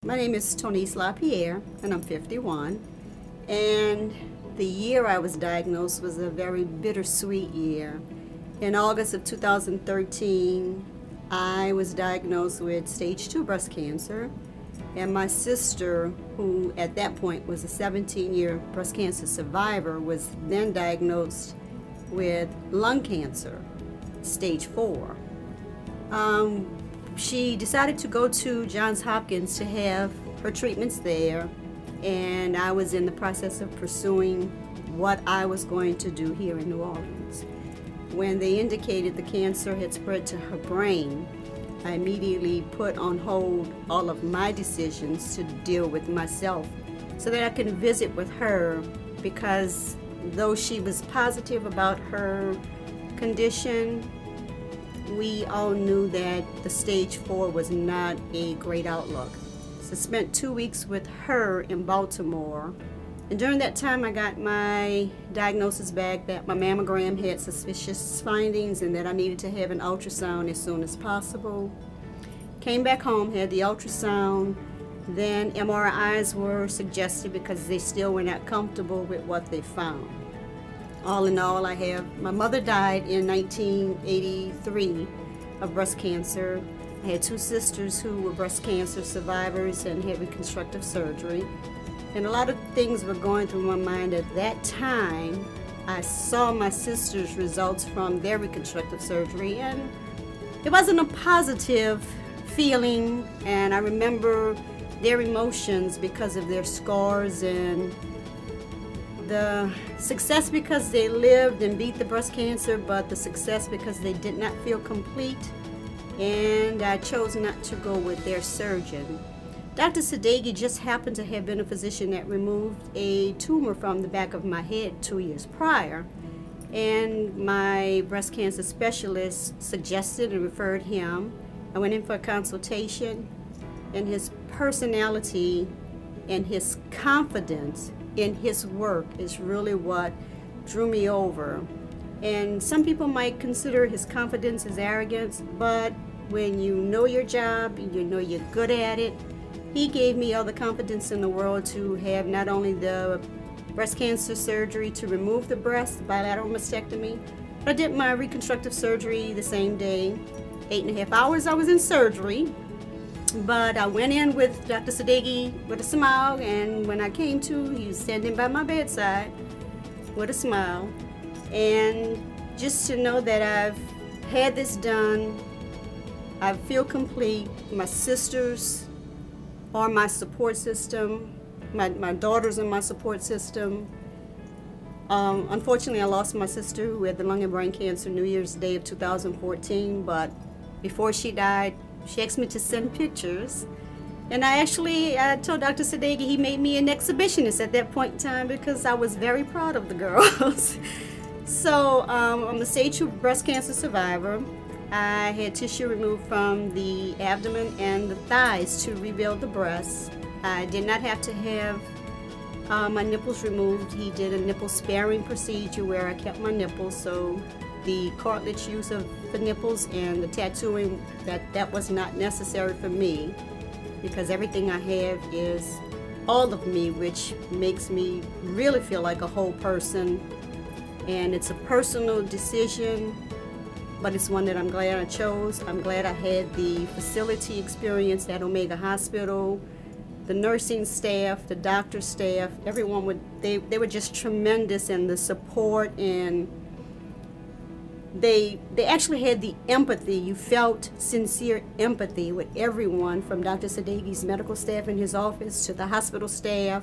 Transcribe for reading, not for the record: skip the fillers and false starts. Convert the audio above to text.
My name is Tonice and I'm 51. And the year I was diagnosed was a very bittersweet year. In August of 2013, I was diagnosed with stage 2 breast cancer. And my sister, who at that point was a 17-year breast cancer survivor, was then diagnosed with lung cancer, stage 4. She decided to go to Johns Hopkins to have her treatments there, and I was in the process of pursuing what I was going to do here in New Orleans. When they indicated the cancer had spread to her brain, I immediately put on hold all of my decisions to deal with myself so that I could visit with her, because though she was positive about her condition, we all knew that the stage 4 was not a great outlook. So I spent 2 weeks with her in Baltimore, and during that time I got my diagnosis back that my mammogram had suspicious findings and that I needed to have an ultrasound as soon as possible. Came back home, had the ultrasound, then MRIs were suggested because they still were not comfortable with what they found. All in all, my mother died in 1983 of breast cancer. I had 2 sisters who were breast cancer survivors and had reconstructive surgery. And a lot of things were going through my mind at that time. I saw my sisters' results from their reconstructive surgery, and it wasn't a positive feeling, and I remember their emotions because of their scars and the success because they lived and beat the breast cancer, but the success because they did not feel complete, and I chose not to go with their surgeon. Dr. Sadeghi just happened to have been a physician that removed a tumor from the back of my head 2 years prior, and my breast cancer specialist suggested and referred him. I went in for a consultation, and his personality and his confidence in his work is really what drew me over. And some people might consider his confidence as arrogance, but when you know your job and you know you're good at it, he gave me all the confidence in the world to have not only the breast cancer surgery to remove the breast, the bilateral mastectomy, but I did my reconstructive surgery the same day. 8.5 hours I was in surgery. But I went in with Dr. Sadeghi with a smile, and when I came to, he was standing by my bedside with a smile. And just to know that I've had this done, I feel complete. My sisters are my support system. My daughters are my support system. Unfortunately, I lost my sister who had the lung and brain cancer New Year's Day of 2014, but before she died, she asked me to send pictures, and I told Dr. Sadeghi he made me an exhibitionist at that point in time because I was very proud of the girls. So I'm a stage 2 breast cancer survivor. I had tissue removed from the abdomen and the thighs to rebuild the breasts. I did not have to have my nipples removed. He did a nipple sparing procedure where I kept my nipples, so the cartilage use of the nipples and the tattooing, that was not necessary for me, because everything I have is all of me, which makes me really feel like a whole person. And it's a personal decision, but it's one that I'm glad I chose. I'm glad I had the facility experience at Omega Hospital. The nursing staff, the doctor staff, everyone they were just tremendous in the support, and they actually had the empathy. You felt sincere empathy with everyone, from Dr. Sadeghi's medical staff in his office to the hospital staff.